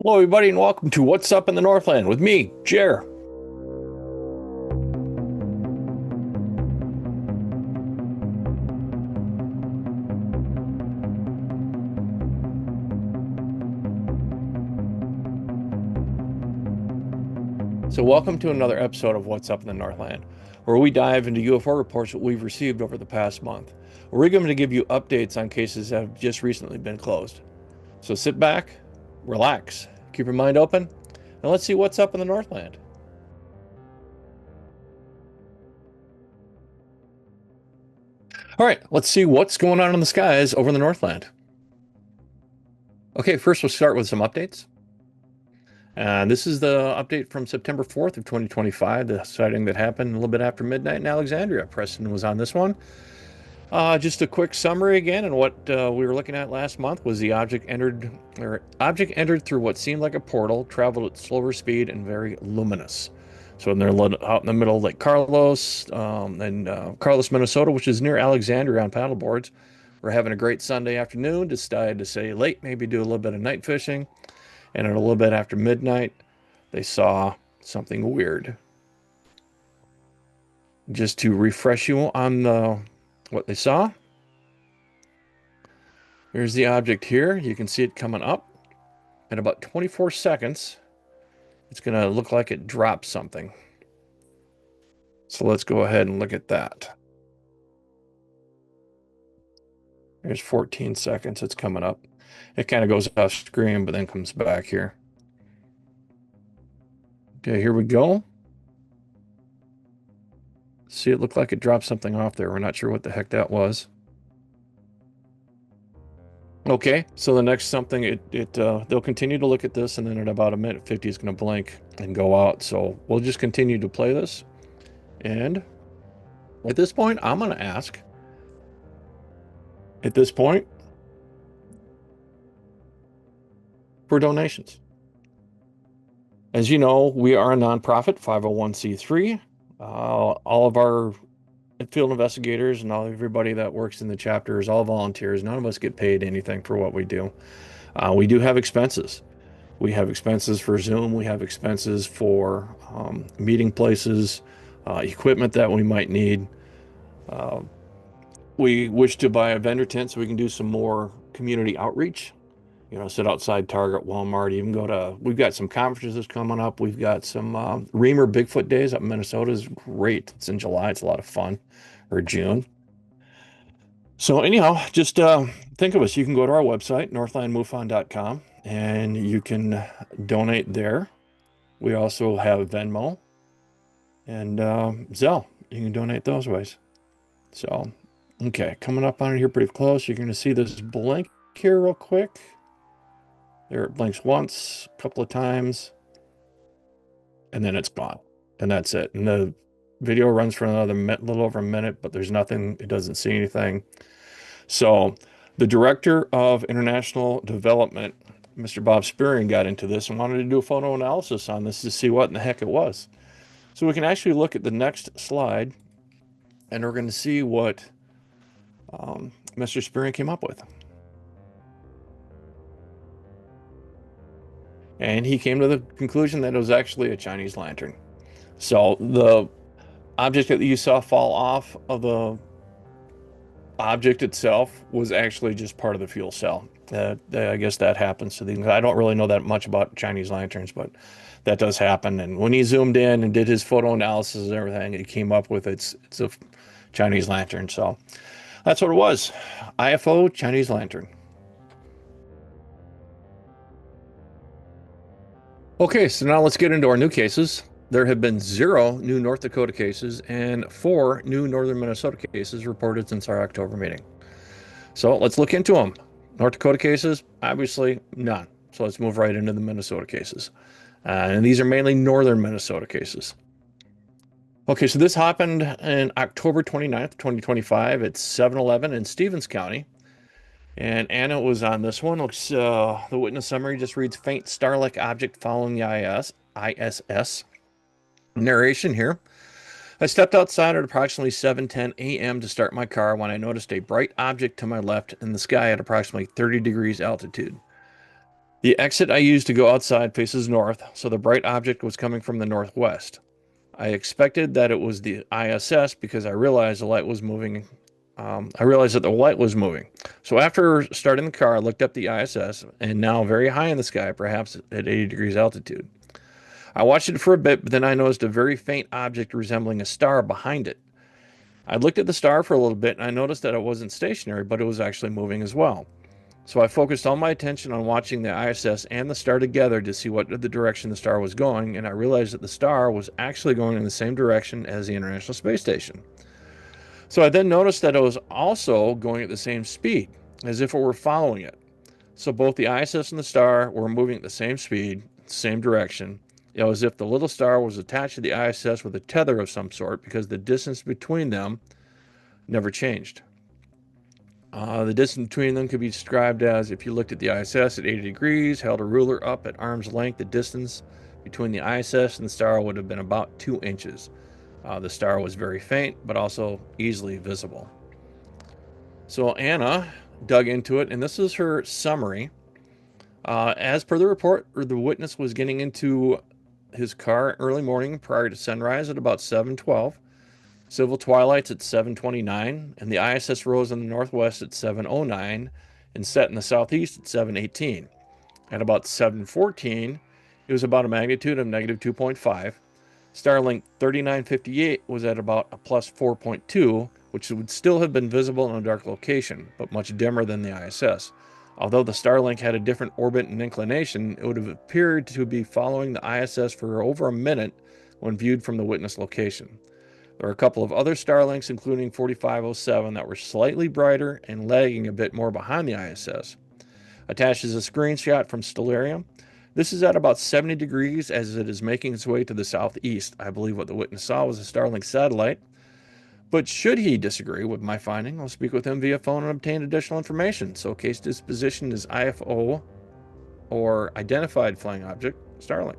Hello, everybody, and welcome to What's Up in the Northland with me, Jer. So, welcome to another episode of What's Up in the Northland, where we dive into UFO reports that we've received over the past month. We're going to give you updates on cases that have just recently been closed. So, sit back, relax, keep your mind open, and let's see what's up in the Northland. All right, let's see what's going on in the skies over in the Northland. Okay, first we'll start with some updates. This is the update from September 4th of 2025, the sighting that happened a little bit after midnight in Alexandria. Preston was on this one. Just a quick summary again, and what we were looking at last month was the object entered through what seemed like a portal, traveled at slower speed and very luminous. So they're out in the middle of Lake Carlos, Carlos, Minnesota, which is near Alexandria on paddleboards. We're having a great Sunday afternoon. Decided to stay late, maybe do a little bit of night fishing. And at a little bit after midnight, they saw something weird. Just to refresh you on what they saw, here's the object here. You can see it coming up. In about 24 seconds, it's going to look like it dropped something. So let's go ahead and look at that. There's 14 seconds. It's coming up. It kind of goes off screen, but then comes back here. Okay, here we go. See, it looked like it dropped something off there. We're not sure what the heck that was. Okay, so the next something, they'll continue to look at this, and then in about a minute 50, it's going to blink and go out. So we'll just continue to play this. And at this point, I'm going to ask, at this point, for donations. As you know, we are a nonprofit, 501c3. All of our field investigators and everybody that works in the chapter is all volunteers. None of us get paid anything for what we do. We do have expenses. We have expenses for Zoom. We have expenses for meeting places, equipment that we might need. We wish to buy a vendor tent so we can do some more community outreach. You know, sit outside Target, Walmart, even we've got some conferences coming up. We've got some Reamer Bigfoot Days up in Minnesota is great. It's in July. It's a lot of fun, or June. So anyhow, just think of us. You can go to our website, northlandmufon.com, and you can donate there. We also have Venmo and Zelle. You can donate those ways. So, okay, coming up on it here pretty close. You're going to see this blink here real quick. There it blinks once, a couple of times, and then it's gone. And that's it. And the video runs for another little over a minute, but there's nothing. It doesn't see anything. So the director of international development, Mr. Bob Spearing, got into this and wanted to do a photo analysis on this to see what in the heck it was. So we can actually look at the next slide, and we're going to see what Mr. Spearing came up with. And he came to the conclusion that it was actually a Chinese lantern. So the object that you saw fall off of the object itself was actually just part of the fuel cell. I guess that happens to these. I don't really know that much about Chinese lanterns, but that does happen. And when he zoomed in and did his photo analysis and everything, he came up with it's a Chinese lantern. So that's what it was. IFO Chinese lantern. Okay, so now let's get into our new cases. There have been 0 new North Dakota cases and 4 new Northern Minnesota cases reported since our October meeting. So let's look into them. North Dakota cases, obviously none. So let's move right into the Minnesota cases. And these are mainly Northern Minnesota cases. Okay, so this happened in October 29th, 2025 at 7-Eleven in Stevens County. And Anna was on this one. Looks the witness summary just reads faint Starlink object following the ISS. Narration here. I stepped outside at approximately 7:10 a.m. to start my car when I noticed a bright object to my left in the sky at approximately 30 degrees altitude. The exit I used to go outside faces north, so the bright object was coming from the northwest. I expected that it was the ISS because I realized the light was moving. I realized that the light was moving. So after starting the car, I looked up the ISS, and now very high in the sky, perhaps at 80 degrees altitude. I watched it for a bit, but then I noticed a very faint object resembling a star behind it. I looked at the star for a little bit, and I noticed that it wasn't stationary, but it was actually moving as well. So I focused all my attention on watching the ISS and the star together to see what the direction the star was going, and I realized that the star was actually going in the same direction as the International Space Station. So I then noticed that it was also going at the same speed, as if it were following it. So both the ISS and the star were moving at the same speed, same direction, as if the little star was attached to the ISS with a tether of some sort because the distance between them never changed. The distance between them could be described as if you looked at the ISS at 80 degrees, held a ruler up at arm's length, the distance between the ISS and the star would have been about 2 inches. The star was very faint, but also easily visible. So Anna dug into it, and this is her summary. As per the report, the witness was getting into his car early morning prior to sunrise at about 7:12. Civil twilight's at 7:29, and the ISS rose in the northwest at 7:09 and set in the southeast at 7:18. At about 7:14, it was about a magnitude of negative 2.5. Starlink 3958 was at about a plus 4.2, which would still have been visible in a dark location, but much dimmer than the ISS. Although the Starlink had a different orbit and inclination, it would have appeared to be following the ISS for over a minute when viewed from the witness location. There were a couple of other Starlinks, including 4507, that were slightly brighter and lagging a bit more behind the ISS. Attached is a screenshot from Stellarium. This is at about 70 degrees as it is making its way to the southeast. I believe what the witness saw was a Starlink satellite. But should he disagree with my finding, I'll speak with him via phone and obtain additional information. So case disposition is IFO, or Identified Flying Object, Starlink.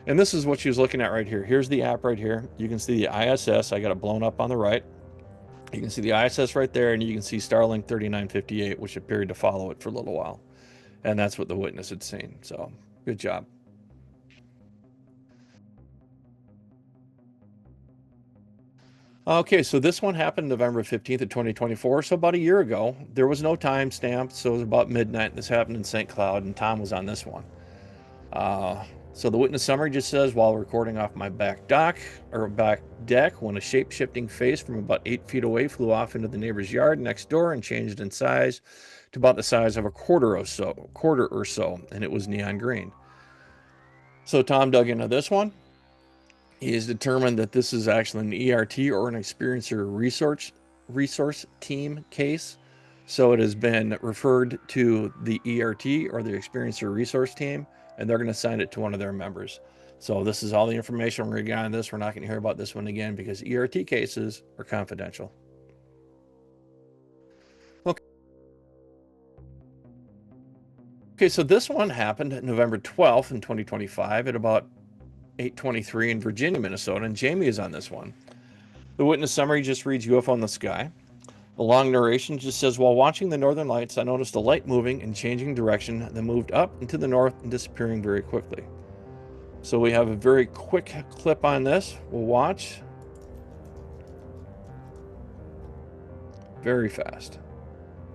And this is what she was looking at right here. Here's the app right here. You can see the ISS. I got it blown up on the right. You can see the ISS right there, and you can see Starlink 3958, which appeared to follow it for a little while. And that's what the witness had seen. So good job. Okay, so this one happened November 15th of 2024, so about a year ago. There was no time stamp, so it was about midnight. This happened in St. Cloud, and Tom was on this one. So the witness summary just says, while recording off my back deck, when a shape-shifting face from about 8 feet away flew off into the neighbor's yard next door and changed in size to about the size of a quarter or so, and it was neon green. So Tom dug into this one. He has determined that this is actually an ERT, or an experiencer resource team case. So it has been referred to the ERT, or the experiencer resource team, and they're going to assign it to one of their members. So this is all the information we're going to get on this. We're not going to hear about this one again because ERT cases are confidential. Okay, so this one happened November 12th in 2025 at about 8:23 in Virginia, Minnesota, and Jamie is on this one. The witness summary just reads UFO in the sky. The long narration just says, while watching the northern lights, I noticed a light moving and changing direction, then moved up and to the north and disappearing very quickly. So we have a very quick clip on this. We'll watch. Very fast.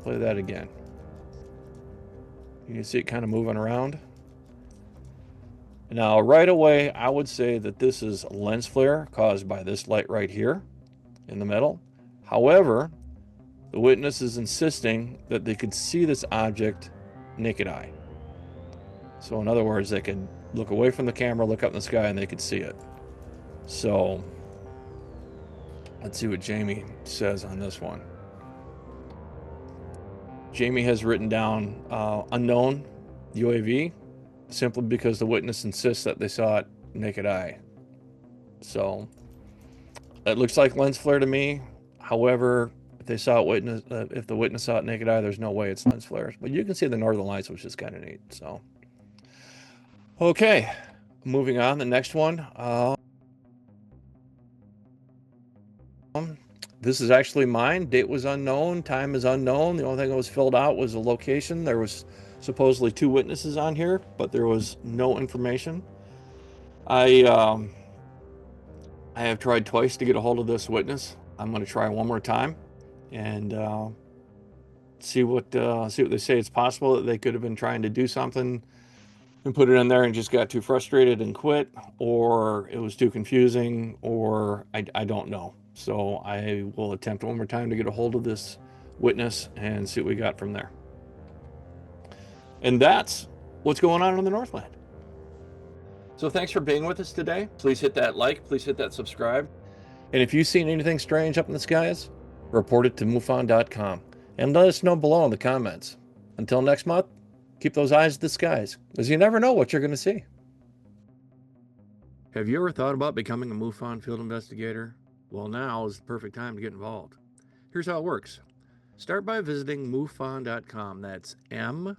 Play that again. You can see it kind of moving around. Now, right away, I would say that this is lens flare caused by this light right here in the middle. However, the witness is insisting that they could see this object naked eye. So in other words, they could look away from the camera, look up in the sky, and they could see it. So let's see what Jamie says on this one. Jamie has written down unknown UAV, simply because the witness insists that they saw it naked eye. So it looks like lens flare to me. However, if they saw it if the witness saw it naked eye, there's no way it's lens flares. But you can see the northern lights, which is kind of neat. So, okay, moving on. The next one. This is actually mine. Date was unknown. Time is unknown. The only thing that was filled out was the location. There was supposedly 2 witnesses on here, but there was no information. I have tried twice to get a hold of this witness. I'm going to try one more time and see what they say. It's possible that they could have been trying to do something and put it in there and just got too frustrated and quit, or it was too confusing, or I don't know. So I will attempt one more time to get a hold of this witness and see what we got from there. And that's what's going on in the Northland. So thanks for being with us today. Please hit that like, please hit that subscribe. And if you've seen anything strange up in the skies, report it to MUFON.com and let us know below in the comments. Until next month, keep those eyes to the skies, because you never know what you're going to see. Have you ever thought about becoming a MUFON field investigator? Well, now is the perfect time to get involved. Here's how it works. Start by visiting MUFON.com. That's MUFON.com,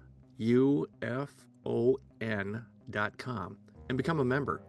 and become a member.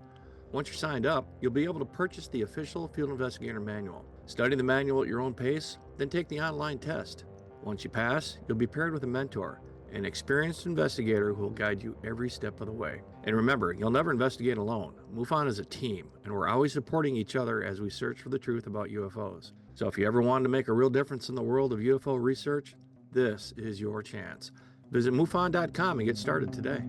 Once you're signed up, you'll be able to purchase the official Field Investigator Manual. Study the manual at your own pace, then take the online test. Once you pass, you'll be paired with a mentor, an experienced investigator who will guide you every step of the way. And remember, you'll never investigate alone. MUFON is a team, and we're always supporting each other as we search for the truth about UFOs. So if you ever wanted to make a real difference in the world of UFO research, this is your chance. Visit MUFON.com and get started today.